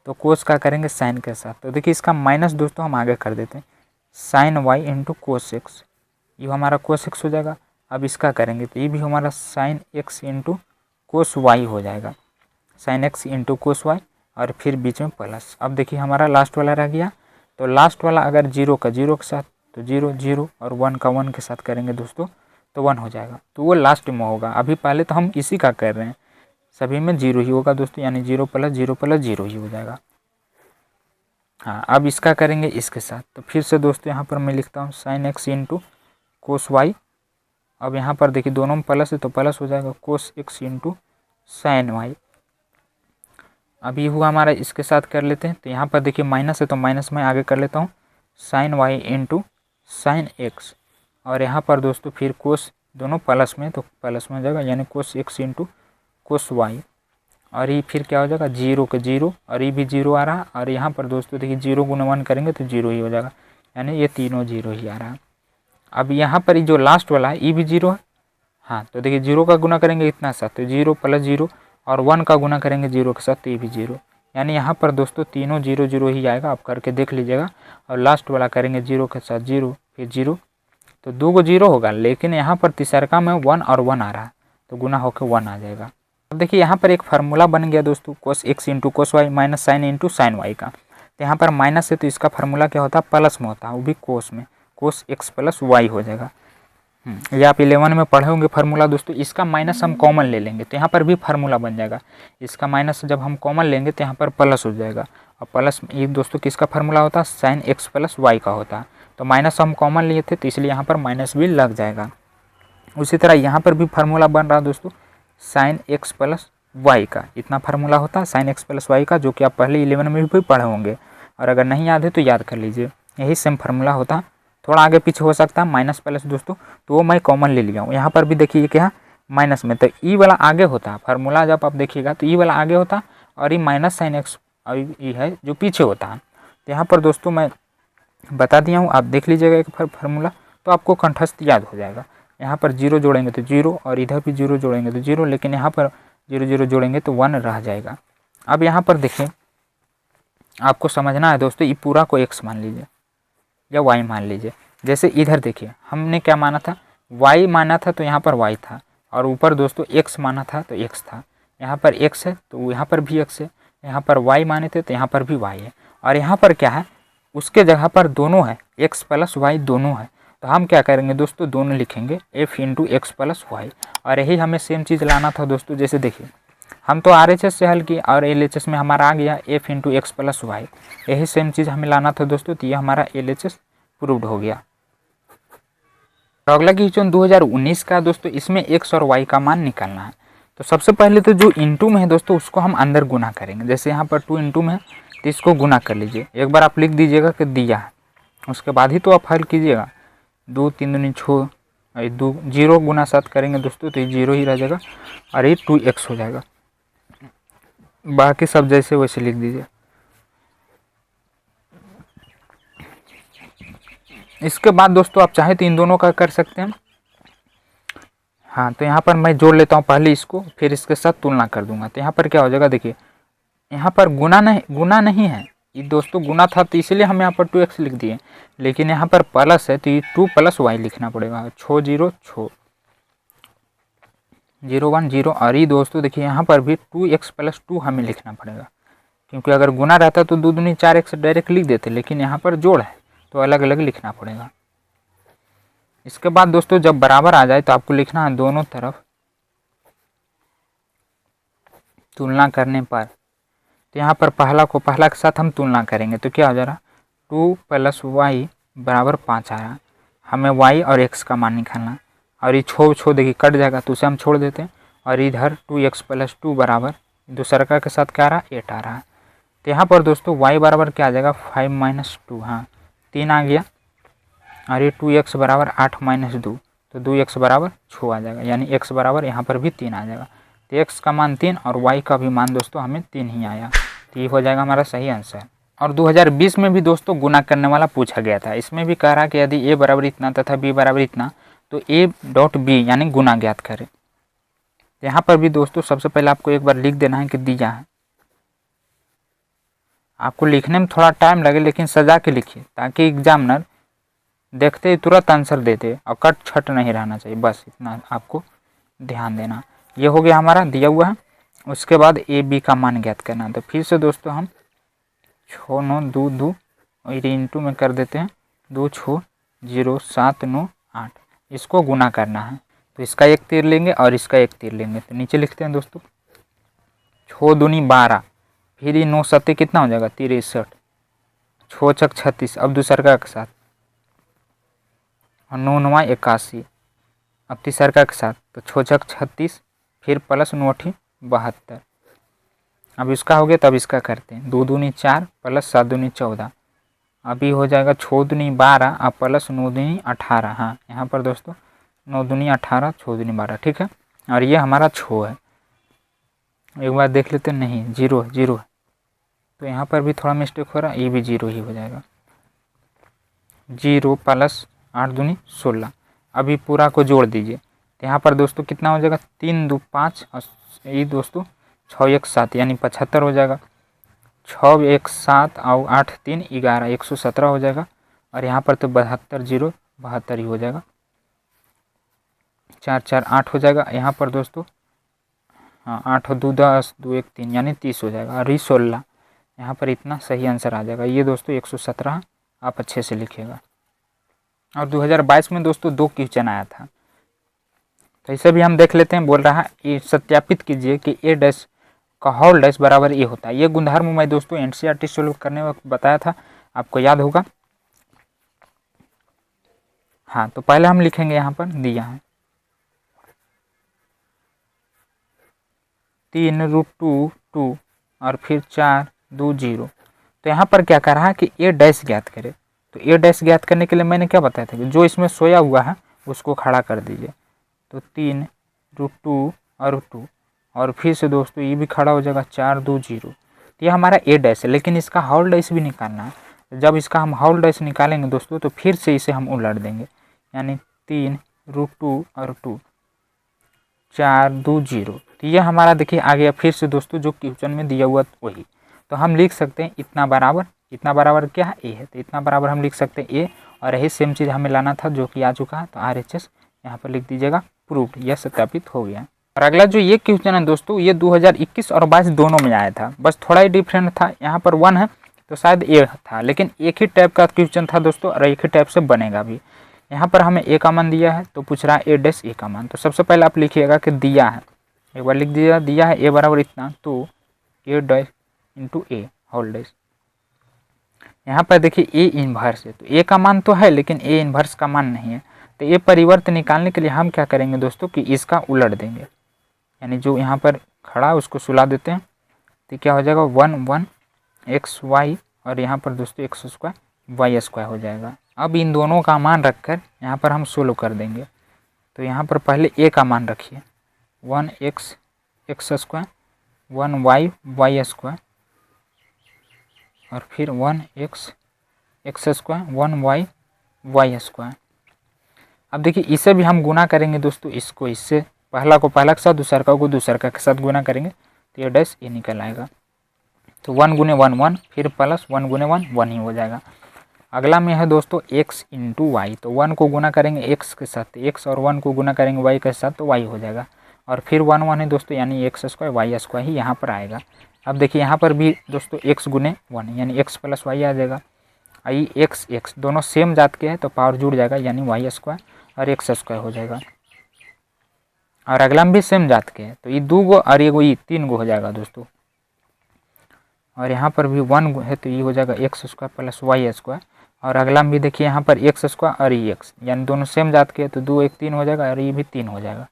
तो कोस का करेंगे साइन के साथ, तो देखिए इसका माइनस दोस्तों हम आगे कर देते हैं, sin y × cos x, ये हमारा cos x हो जाएगा। अब इसका करेंगे तो ये भी हमारा sin x × cos y हो जाएगा, sin x × cos y, और फिर बीच में प्लस। अब देखिए हमारा लास्ट वाला रह गया, तो लास्ट वाला अगर 0 का 0 के साथ, तो 0 0, और 1 का 1 के साथ करेंगे दोस्तों तो 1 हो जाएगा। तो वो लास्ट में होगा। अभी पहले तो हम इसी का कर रहे हैं, सभी में 0 ही होगा दोस्तों, यानी 0 + 0 + 0 ही हो जाएगा। हाँ, अब इसका करेंगे इसके साथ, तो फिर से दोस्तों यहाँ पर मैं लिखता हूँ sin x × cos y। अब यहाँ पर देखिए दोनों में प्लस है तो प्लस हो जाएगा cos x × sin y। अभी हुआ हमारा, इसके साथ कर लेते हैं। तो यहाँ पर देखिए माइनस है तो माइनस में आगे कर लेता हूँ, sine y into sine x, और यहाँ पर दोस्तों फिर कोस, दोनों प्लस में तो प्लस में हो जाएगा, यानी cos x into cos y, और ये फिर क्या हो जाएगा, जीरो के जीरो, और ये भी जीरो आ रहा। और यहाँ पर दोस्तों देखिए जीरो गुना 1 करेंगे तो जीरो ही हो जाएगा, यानी ये तीनों जीरो ही आ रहा है। अब यहाँ पर जो लास्ट वाला है ये भी जीरो है। हाँ, तो देखिए जीरो का गुना करेंगे इतना साथ तो जीरो प्लस जीरो, और 1 का गुना करेंगे जीरो के साथ तो ये भी जीरो, यानी यहाँ पर दोस्तों तीनों जीरो जीरो ही आएगा। आप करके देख लीजिएगा। और लास्ट वाला करेंगे जीरो के साथ जीरो, फिर जीरो, तो 2 को जीरो होगा, लेकिन यहाँ पर तीसरका में 1 और 1 आ रहा है तो गुना होकर 1 आ जाएगा। अब देखिए यहाँ पर एक फार्मूला बन गया दोस्तों, cos x into cos y minus sine into sine y का। तो यहाँ पर माइनस है तो इसका फार्मूला क्या होता है, प्लस में होता है, वो भी कोस में, कोस एक्स प्लस वाई हो जाएगा। ये आप 11 में पढ़े होंगे फार्मूला दोस्तों। इसका माइनस हम कॉमन ले लेंगे तो यहाँ पर भी फार्मूला बन जाएगा। इसका माइनस जब हम कॉमन लेंगे तो यहाँ पर प्लस हो जाएगा, और प्लस ये दोस्तों किसका फार्मूला होता है, साइन एक्स प्लस वाई का होता है। तो माइनस हम कॉमन लिए थे तो इसलिए यहाँ पर माइनस भी लग जाएगा। उसी तरह यहाँ पर भी फार्मूला बन रहा है दोस्तों, साइन एक्स प्लस वाई का, इतना फार्मूला होता है साइन एक्स प्लस वाई का, जो कि आप पहले 11 में भी पढ़े होंगे, और अगर नहीं याद है तो याद कर लीजिए। यही सेम फार्मूला होता है, थोड़ा आगे पीछे हो सकता है माइनस प्लस दोस्तों, तो वो मैं कॉमन ले लिया हूँ। यहाँ पर भी देखिए क्या माइनस में, तो ई वाला आगे होता है फार्मूला, जब आप देखिएगा तो ई वाला आगे होता है, और ये माइनस साइन एक्स और ये है जो पीछे होता है। तो यहाँ पर दोस्तों मैं बता दिया हूँ, आप देख लीजिएगा एक फार्मूला, तो आपको कंठस्थ याद हो जाएगा। यहाँ पर जीरो जोड़ेंगे तो जीरो, और इधर भी जीरो जोड़ेंगे तो जीरो, लेकिन यहाँ पर जीरो जीरो जोड़ेंगे तो 1 रह जाएगा। अब यहाँ पर देखिए आपको समझना है दोस्तों, ये पूरा को एक्स मान लीजिए या वाई मान लीजिए। जैसे इधर देखिए हमने क्या माना था, वाई माना था तो यहाँ पर वाई था, और ऊपर दोस्तों एक्स माना था तो एक्स था। यहाँ पर एक्स है तो यहाँ पर भी एक्स है, यहाँ पर वाई माने थे तो यहाँ पर भी वाई है, और यहाँ पर क्या है, उसके जगह पर दोनों है, एक्स प्लस वाई दोनों है। तो हम क्या करेंगे दोस्तों, दोनों लिखेंगे f into x plus y, और यही हमें सेम चीज़ लाना था दोस्तों। जैसे देखिए हम तो RHS से हल किए और LHS में हमारा आ गया f into x plus y, यही सेम चीज़ हमें लाना था दोस्तों। तो ये हमारा LHS प्रूव्ड हो गया। और अगला क्वेश्चन 2019 का दोस्तों, इसमें एक्स और वाई का मान निकालना है। तो सबसे पहले तो जो इंटू में है दोस्तों उसको हम अंदर गुना करेंगे। जैसे यहाँ पर 2 इंटू में है तो इसको गुना कर लीजिए, एक बार आप लिख दीजिएगा कि दिया है, उसके बाद ही तो आप हल कीजिएगा। 2 3 दूनी 6, 2 जीरो गुना 7 करेंगे दोस्तों तो ये जीरो ही रह जाएगा, और ये 2x हो जाएगा। बाकी सब जैसे वैसे लिख दीजिए। इसके बाद दोस्तों आप चाहे तो इन दोनों का कर सकते हैं। हाँ, तो यहाँ पर मैं जोड़ लेता हूँ पहले इसको, फिर इसके साथ तुलना कर दूंगा। तो यहाँ पर क्या हो जाएगा, देखिए यहाँ पर गुना नहीं है ये दोस्तों, गुना था तो इसलिए हम यहाँ पर 2x लिख दिए, लेकिन यहाँ पर प्लस है तो ये 2 प्लस वाई लिखना पड़ेगा। 6 0 6 0 1 0, और ये दोस्तों देखिए यहाँ पर भी 2x प्लस 2 हमें लिखना पड़ेगा, क्योंकि अगर गुना रहता तो 2 दूनी 4x डायरेक्ट लिख देते, लेकिन यहाँ पर जोड़ है तो अलग अलग लिखना पड़ेगा। इसके बाद दोस्तों जब बराबर आ जाए तो आपको लिखना है दोनों तरफ तुलना करने पर। तो यहाँ पर पहला को पहला के साथ हम तुलना करेंगे तो क्या हो जा रहा, 2 प्लस वाई बराबर 5 आ रहा। हमें y और x का मान निकालना, और ये छो देखिए कट जाएगा तो उसे हम छोड़ देते हैं, और इधर 2x प्लस 2 बराबर दूसरा के साथ क्या आ रहा, 8 आ रहा है। तो यहाँ पर दोस्तों y बराबर क्या आ जाएगा, 5 माइनस 2, हाँ 3 आ गया, और ये 2x बराबर 8 माइनस 2, तो 2x बराबर 6 आ जाएगा, यानी x बराबर यहाँ पर भी 3 आ जाएगा। तो x का मान 3 और y का भी मान दोस्तों हमें 3 ही आया, तो ये हो जाएगा हमारा सही आंसर। और 2020 में भी दोस्तों गुना करने वाला पूछा गया था। इसमें भी कह रहा कि यदि a बराबर इतना तथा b बराबर इतना तो a डॉट b यानी गुना ज्ञात करें। यहाँ पर भी दोस्तों सबसे पहले आपको एक बार लिख देना है कि दिया है। आपको लिखने में थोड़ा टाइम लगे लेकिन सजा के लिखिए, ताकि एग्जामिनर देखते ही तुरंत आंसर देते और कट छट नहीं रहना चाहिए, बस इतना आपको ध्यान देना। ये हो गया हमारा दिया हुआ है। उसके बाद ए बी का मान ज्ञात करना। तो फिर से दोस्तों हम 6 9 2 2 और इंटू में कर देते हैं, 2 6 0 7 9 8, इसको गुना करना है। तो इसका एक तीर लेंगे और इसका एक तीर लेंगे, तो नीचे लिखते हैं दोस्तों 6 दूनी 12, फिर ये 9 7 कितना हो जाएगा 63, 6 छक 36, अब दूसरा के साथ, और 9 9 81, अब तीसरा के साथ, तो 6 छक 36, फिर प्लस 9 72, अब इसका हो गया, तब इसका करते हैं। 2 दूनी 4 प्लस 7 दूनी 14, अभी हो जाएगा 6 दूनी 12 और प्लस 9 दूनी 18। हाँ, यहाँ पर दोस्तों 9 दूनी 18 6 दूनी 12, ठीक है। और ये हमारा 6 है। एक बार देख लेते हैं, नहीं 0 है, तो यहाँ पर भी थोड़ा मिस्टेक हो रहा है, ये भी 0 ही हो जाएगा। 0 प्लस 8 दूनी 16, अभी पूरा को जोड़ दीजिए, तो यहाँ पर दोस्तों कितना हो जाएगा, 3 2 5 और ये दोस्तों 6 1 7 यानी 75 हो जाएगा। 6 1 7 और 8 3 11 117 हो जाएगा। और यहाँ पर तो 72 0 72 ही हो जाएगा। 4 4 8 हो जाएगा यहाँ पर दोस्तों। हाँ, 8 2 10 2 1 3 यानी 30 हो जाएगा। और 16 यहाँ पर इतना सही आंसर आ जाएगा। ये दोस्तों 117 आप अच्छे से लिखिएगा। और 2022 में दोस्तों 2 क्वेश्चन आया था, तो इसे भी हम देख लेते हैं। बोल रहा है ये सत्यापित कीजिए कि ए डैश का होल डैश बराबर ए होता है। ये गुणधर्म मैं दोस्तों एनसीईआरटी सोल्व करने वक्त बताया था, आपको याद होगा। हाँ, तो पहले हम लिखेंगे, यहाँ पर दिया है 3√2 और फिर 4 2 0। तो यहाँ पर क्या कर रहा है कि ए डैश ज्ञात करे। तो ए डैश ज्ञात करने के लिए मैंने क्या बताया था कि जो इसमें सोया हुआ है उसको खड़ा कर दीजिए। तो 3√2 और 2 और फिर से दोस्तों ये भी खड़ा हो जाएगा 4 2 0। तो ये हमारा ए डैश है, लेकिन इसका होल डैश भी निकालना है। जब इसका हम होल डैश निकालेंगे दोस्तों, तो फिर से इसे हम उलट देंगे, यानी 3√2 और 2 4 2 0। तो ये हमारा देखिए आ गया फिर से दोस्तों जो क्वेश्चन में दिया हुआ वही। तो हम लिख सकते हैं इतना बराबर क्या है, ए है। तो इतना बराबर हम लिख सकते हैं ए, और यही सेम चीज़ हमें लाना था जो कि आ चुका है। तो RHS यहाँ पर लिख दीजिएगा, प्रूव्ड, यह सत्यापित हो गया। और अगला जो ये क्वेश्चन है दोस्तों, ये 2021 और 22 दोनों में आया था, बस थोड़ा ही डिफरेंट था। यहाँ पर 1 है तो शायद ए था, लेकिन एक ही टाइप का क्वेश्चन था दोस्तों, और एक ही टाइप से बनेगा भी। यहाँ पर हमें ए का मान दिया है, तो पूछ रहा है ए डैश ए का मान। तो सबसे पहले आप लिखिएगा कि दिया है, एक बार लिख दीजिएगा, दिया है ए बराबर इतना, तो ए डैश इंटू ए होल डैश। यहाँ पर देखिए ए इन्वर्स है, तो ए का मान तो है लेकिन ए इन्वर्स का मान नहीं है। तो ये परिवर्त निकालने के लिए हम क्या करेंगे दोस्तों कि इसका उलट देंगे, यानी जो यहाँ पर खड़ा है उसको सुला देते हैं। तो क्या हो जाएगा 1 1 एक्स वाई, और यहाँ पर दोस्तों एक्स स्क्वायर वाई स्क्वायर हो जाएगा। अब इन दोनों का मान रखकर यहाँ पर हम सोल्व कर देंगे। तो यहाँ पर पहले ए का मान रखिए, 1 x x square 1 y y square, और फिर 1 x x square 1 y y square. अब देखिए इसे भी हम गुना करेंगे दोस्तों, इसको इससे, पहला को पहला के साथ दूसरा को दूसरा के साथ गुना करेंगे, तो ये डैश ये निकल आएगा। तो 1 गुने 1 1, फिर प्लस 1 गुने 1 1 ही हो जाएगा। अगला में है दोस्तों x इंटू वाई। तो 1 को गुना करेंगे x के साथ x, और 1 को गुना करेंगे y के साथ, तो y हो जाएगा। और फिर 1 1 है दोस्तों, यानी एक्स स्क्वायर वाई स्क्वायर ही यहाँ पर आएगा। अब देखिए यहाँ पर भी दोस्तों x गुने 1 यानी x प्लस वाई आ जाएगा। आई x दोनों सेम जात के हैं तो पावर जुड़ जाएगा, यानी वाई स्क्वायर और एक्स स्क्वायर हो जाएगा। और अगला में भी सेम जात के हैं, तो ये 2 गो और ये 3 गो हो जाएगा दोस्तों। और यहाँ पर भी 1 है तो ये हो जाएगा x square plus y square. और अगला में भी देखिए यहाँ पर एक्स स्क्वायर और ये एक्स, यानी दोनों सेम जात के, तो 2 1 3 हो जाएगा, और ये भी 3 हो जाएगा।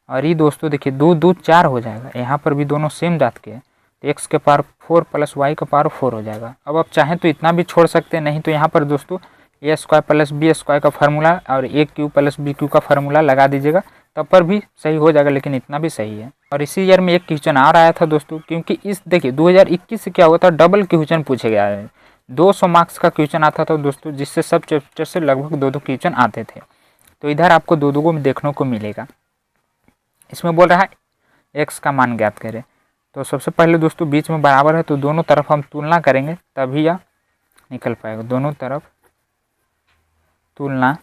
और ये दोस्तों देखिए 2 2 4 हो जाएगा, यहाँ पर भी दोनों सेम जात के हैं, तो एक्स के पावर 4 प्लस वाई का पावर 4 हो जाएगा। अब आप चाहें तो इतना भी छोड़ सकते हैं, नहीं तो यहाँ पर दोस्तों A square plus B square का फार्मूला और ए क्यू प्लस बी क्यू का फार्मूला लगा दीजिएगा, तब पर भी सही हो जाएगा, लेकिन इतना भी सही है। और इसी ईयर में एक क्वेश्चन आ रहा था दोस्तों, क्योंकि इस देखिए 2021 से क्या हुआ था, डबल क्वेश्चन पूछे गया है। 200 मार्क्स का क्वेश्चन आता था दोस्तों, जिससे सब चैप्टर से लगभग 2 क्वेश्चन आते थे। तो इधर आपको 2 को देखने को मिलेगा। इसमें बोल रहा है एक्स का मान ज्ञात करें। तो सबसे पहले दोस्तों बीच में बराबर है, तो दोनों तरफ हम तुलना करेंगे तभी यह निकल पाएगा। दोनों तरफ तुलना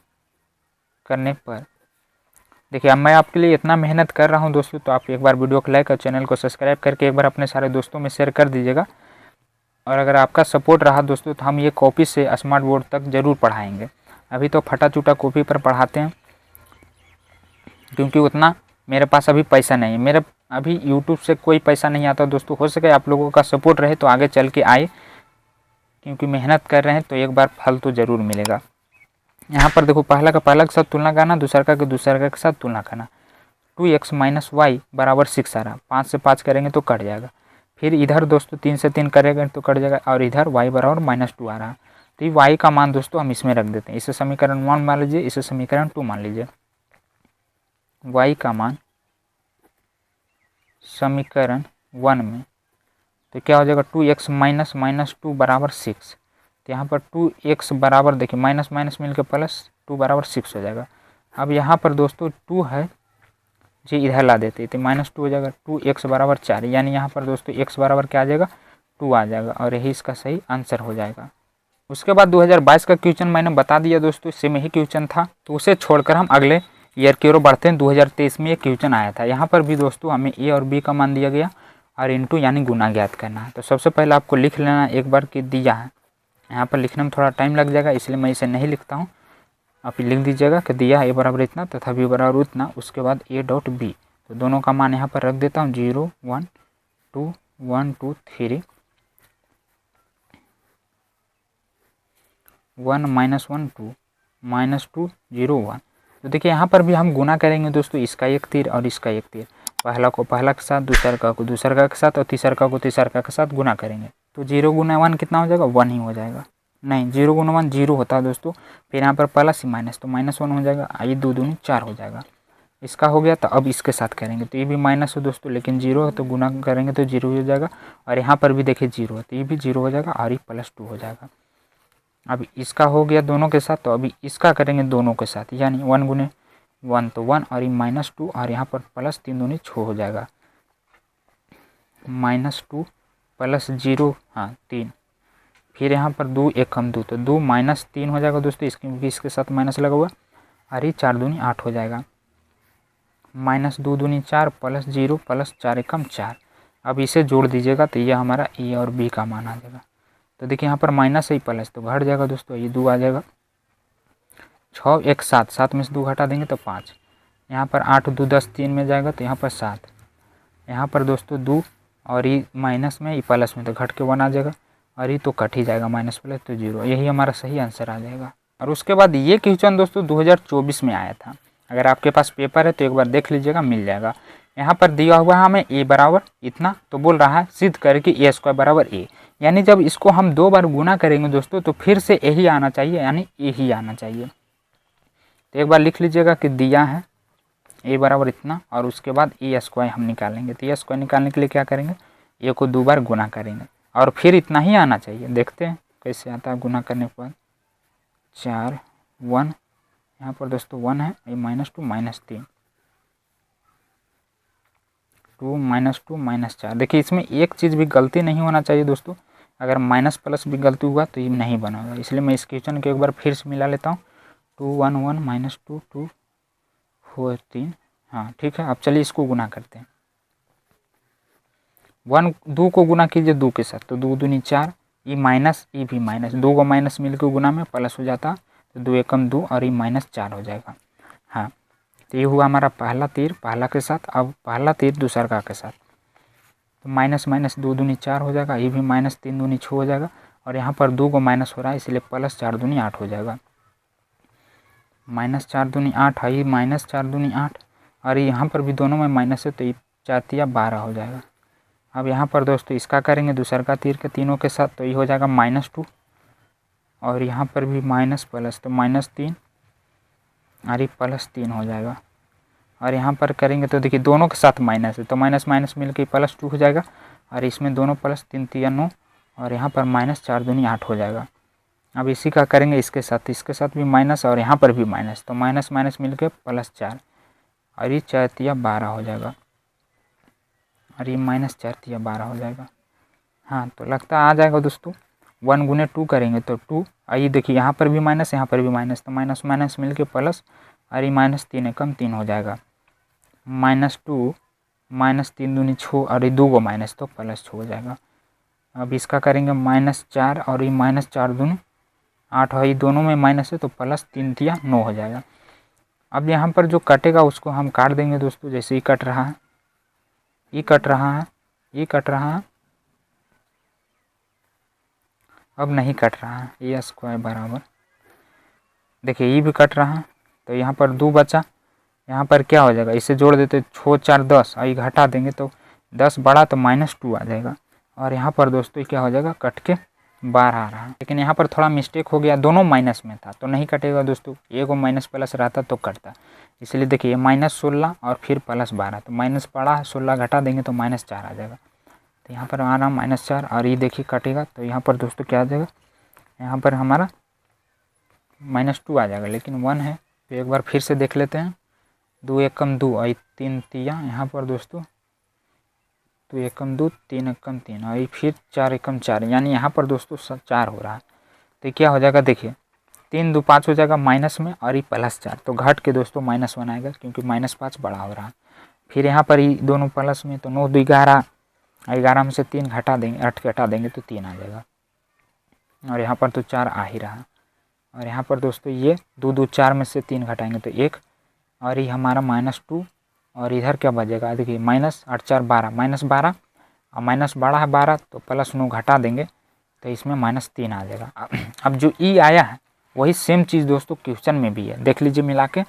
करने पर देखिए, अब मैं आपके लिए इतना मेहनत कर रहा हूं दोस्तों, तो आप एक बार वीडियो को लाइक और चैनल को सब्सक्राइब करके एक बार अपने सारे दोस्तों में शेयर कर दीजिएगा। और अगर आपका सपोर्ट रहा दोस्तों, तो हम ये कॉपी से स्मार्ट बोर्ड तक ज़रूर पढ़ाएंगे। अभी तो फटा चूटा कॉपी पर पढ़ाते हैं, क्योंकि उतना मेरे पास अभी पैसा नहीं है। मेरे अभी यूट्यूब से कोई पैसा नहीं आता दोस्तों। हो सके आप लोगों का सपोर्ट रहे तो आगे चल के आए, क्योंकि मेहनत कर रहे हैं तो एक बार फल तो ज़रूर मिलेगा। यहाँ पर देखो, पहला का पहला के साथ तुलना करना, दूसरा का दूसरा के साथ तुलना करना। 2x माइनस वाई बराबर 6 आ रहा, 5 से 5 करेंगे तो कट जाएगा। फिर इधर दोस्तों 3 से 3 करेंगे तो कट जाएगा और इधर y बराबर -2 आ रहा है। तो ये y का मान दोस्तों हम इसमें रख देते हैं। इसे समीकरण 1 मान लीजिए, इसे समीकरण 2 मान लीजिए। y का मान समीकरण 1 में तो क्या हो जाएगा 2x माइनस -2 बराबर 6। तो यहाँ पर 2x बराबर देखिए माइनस माइनस मिलकर प्लस 2 बराबर 6 हो जाएगा। अब यहाँ पर दोस्तों 2 है जी इधर ला देते तो -2 हो जाएगा। 2x बराबर 4 यानी यहाँ पर दोस्तों x बराबर क्या आ जाएगा 2 आ जाएगा और यही इसका सही आंसर हो जाएगा। उसके बाद 2022 का क्वेश्चन मैंने बता दिया दोस्तों, इससे में ही क्वेश्चन था। तो उसे छोड़कर हम अगले ईयर की ओर बढ़ते हैं। 2023 में ये क्वेश्चन आया था। यहाँ पर भी दोस्तों हमें a और b का मान दिया गया और इनटू यानी गुना ज्ञात करना है। तो सबसे पहले आपको लिख लेना एक बार कि दिया है। यहाँ पर लिखने में थोड़ा टाइम लग जाएगा इसलिए मैं इसे नहीं लिखता हूँ। आप लिख दीजिएगा कि दिया a बराबर इतना तथा b बराबर उतना, उसके बाद a डॉट b। तो दोनों का मान यहाँ पर रख देता हूँ 0 1 2 1 2 3 1 -1 2 -2 0 1। तो देखिए यहाँ पर भी हम गुना करेंगे दोस्तों, इसका एक तीर और इसका एक तीर। पहला को पहला के साथ, दूसरा को दूसरा के साथ और तीसरा को तीसरा के साथ गुना करेंगे। तो 0 गुना 1 कितना हो जाएगा 1 ही हो जाएगा। नहीं 0 गुना 1 0 होता है दोस्तों। फिर यहाँ पर प्लस ही माइनस तो -1 हो जाएगा। ये 2 दूनी 4 हो जाएगा। इसका हो गया। तो अब इसके साथ करेंगे तो ये भी माइनस हो दोस्तों, लेकिन 0 है तो गुना करेंगे तो 0 हो जाएगा। और यहाँ पर भी देखिए 0 है तो ये भी 0 हो जाएगा और ये +2 हो जाएगा। अब इसका हो गया दोनों के साथ। तो अभी इसका करेंगे दोनों के साथ यानी 1 गुने 1 तो 1 और ये -2 और यहाँ पर प्लस 3 दूनी 6 हो जाएगा। -2 + 0 हाँ 3। फिर यहाँ पर 2 1 कम 2 तो 2 -3 हो जाएगा दोस्तों, इसके साथ माइनस लगा हुआ। और ये 4 दूनी 8 हो जाएगा। -2 दूनी 4 + 0 + 4 एकम 4। अब इसे जोड़ दीजिएगा तो ये हमारा ए और बी का मान आ जाएगा। तो देखिए यहाँ पर माइनस है प्लस तो घट जाएगा दोस्तों, ये 2 आ जाएगा। 6 1 7 7 में से 2 घटा देंगे तो 5। यहाँ पर 8 2 10 3 में जाएगा तो यहाँ पर 7। यहाँ पर दोस्तों 2 और ये माइनस में ये प्लस में तो घट के 1 आ जाएगा और ये तो कट ही जाएगा माइनस प्लस तो 0। यही हमारा सही आंसर आ जाएगा। और उसके बाद ये क्वेश्चन दोस्तों 2024 में आया था। अगर आपके पास पेपर है तो एक बार देख लीजिएगा, मिल जाएगा। यहाँ पर दिया हुआ है हमें a बराबर इतना, तो बोल रहा है सिद्ध करके a² बराबर a। यानी जब इसको हम 2 बार गुना करेंगे दोस्तों तो फिर से यही आना चाहिए यानी a ही आना चाहिए। तो एक बार लिख लीजिएगा कि दिया है a बराबर इतना और उसके बाद a² हम निकालेंगे। तो a² निकालने के लिए क्या करेंगे, a को 2 बार गुना करेंगे और फिर इतना ही आना चाहिए। देखते हैं कैसे आता है गुना करने के बाद। 4 1 यहाँ पर दोस्तों 1 है, ये -2 -3 2 -2 -4। देखिए इसमें एक चीज़ भी गलती नहीं होना चाहिए दोस्तों। अगर माइनस प्लस भी गलती हुआ तो ये नहीं बनेगा, इसलिए मैं इस क्वेश्चन को एक बार फिर से मिला लेता हूँ। 2 1 1 -2 2 4 3 हाँ ठीक है। अब चलिए इसको गुना करते हैं। 1 2 को गुना कीजिए 2 के साथ तो 2 दूनी 4, ये माइनस ये भी माइनस, 2 को माइनस मिलकर गुना में प्लस हो जाता तो 2 एकम 2 और ये -4 हो जाएगा। हाँ तो ये हुआ हमारा पहला तीर पहला के साथ। अब पहला तीर दूसरा के साथ तो माइनस माइनस 2 दूनी 4 हो जाएगा, ये भी -3 दूनी 6 हो जाएगा। और यहाँ पर 2 को माइनस हो रहा है इसलिए +4 दूनी 8 हो जाएगा। -4 दूनी 8 है, ये -4 दूनी 8 और यहाँ पर भी दोनों में माइनस है तो ये 4 तिया 12 हो जाएगा। अब यहाँ पर दोस्तों इसका करेंगे दूसरा का तीर के तीनों के साथ तो ये हो जाएगा -2 और यहाँ पर भी माइनस प्लस तो -3 और ये +3 हो जाएगा। और यहाँ पर करेंगे तो देखिए दोनों के साथ माइनस है तो माइनस माइनस मिलकर +2 हो जाएगा और इसमें दोनों +3 तिया 9 और यहाँ पर -4 दूनी 8 हो जाएगा। अब इसी का करेंगे इसके साथ भी माइनस और यहाँ पर भी माइनस तो माइनस माइनस मिलकर +4 और ये 4 तिया 12 हो जाएगा और ये -4 तिया 12 हो जाएगा। हाँ तो लगता आ जाएगा दोस्तों। 1 गुने 2 करेंगे तो 2, आइए देखिए यहाँ पर भी माइनस यहाँ पर भी माइनस तो माइनस माइनस मिलके प्लस और ये -3 एकम 3 हो जाएगा। -2 -3 दूनी 6 और ये 2 को माइनस तो +6 हो जाएगा। अब इसका करेंगे -4 और ये -4 दूनी 8 है, ये दोनों में माइनस है तो +3 तिया 9 हो जाएगा। अब यहाँ पर जो कटेगा उसको हम काट देंगे दोस्तों। जैसे ये कट रहा है, ये कट रहा है, ये कट रहा है, अब नहीं कट रहा है। a² बराबर देखिए ये भी कट रहा है तो यहाँ पर 2 बचा। यहाँ पर क्या हो जाएगा, इसे जोड़ देते 6 4 10 और ये घटा देंगे तो 10 बड़ा तो -2 आ जाएगा। और यहाँ पर दोस्तों क्या हो जाएगा, कट के 12 आ रहा है। लेकिन यहाँ पर थोड़ा मिस्टेक हो गया, दोनों माइनस में था तो नहीं कटेगा दोस्तों, एक माइनस प्लस रहता तो कटता। इसलिए देखिए -16 और फिर +12, तो माइनस पड़ा है, 16 घटा देंगे तो -4 आ जाएगा। तो यहाँ पर आ रहा -4 और ये देखिए कटेगा तो यहाँ पर दोस्तों क्या आ जाएगा, यहाँ पर हमारा -2 आ जाएगा, लेकिन 1 है। तो एक बार फिर से देख लेते हैं, 2 एकम 2 और 3 तिया, यहाँ पर दोस्तों 2 एकम 2, 3 एकम 3 और फिर 4 एकम 4, यानी यहाँ पर दोस्तों 4 हो रहा है। तो क्या हो जाएगा, देखिए 3 2 5 हो जाएगा माइनस में और ये +4, तो घट के दोस्तों -1 आएगा क्योंकि -5 बड़ा हो रहा है। फिर यहाँ पर ये दोनों प्लस में, तो 9 2 11, 11 में से 3 घटा देंगे, 8 घटा देंगे तो 3 आ जाएगा। और यहाँ पर तो 4 आ ही रहा। और यहाँ पर दोस्तों ये 2 2 4 में से 3 घटाएंगे तो 1, और ये हमारा -2, और इधर क्या बचेगा, देखिए -8 4 12, -12 और माइनस बड़ा है 12 तो +9 घटा देंगे तो इसमें -3 आ जाएगा। अब जो ई आया है वही सेम चीज़ दोस्तों क्वेश्चन में भी है, देख लीजिए मिला के,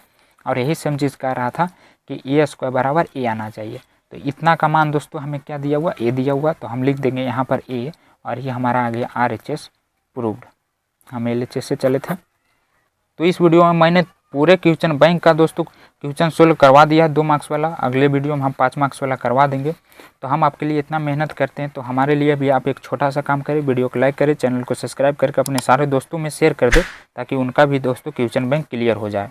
और यही सेम चीज़ कह रहा था कि a² बराबर a आना चाहिए। तो इतना का मान दोस्तों हमें क्या दिया हुआ, a दिया हुआ, तो हम लिख देंगे यहाँ पर a, और ये हमारा आ गया RHS प्रूव्ड। हम LHS से चले थे। तो इस वीडियो में मैंने पूरे क्वेश्चन बैंक का दोस्तों क्वेश्चन सोल्व करवा दिया है 2 मार्क्स वाला। अगले वीडियो में हम 5 मार्क्स वाला करवा देंगे। तो हम आपके लिए इतना मेहनत करते हैं, तो हमारे लिए भी आप एक छोटा सा काम करें, वीडियो को लाइक करें, चैनल को सब्सक्राइब करके अपने सारे दोस्तों में शेयर कर दें ताकि उनका भी दोस्तों क्वेश्चन बैंक क्लियर हो जाए।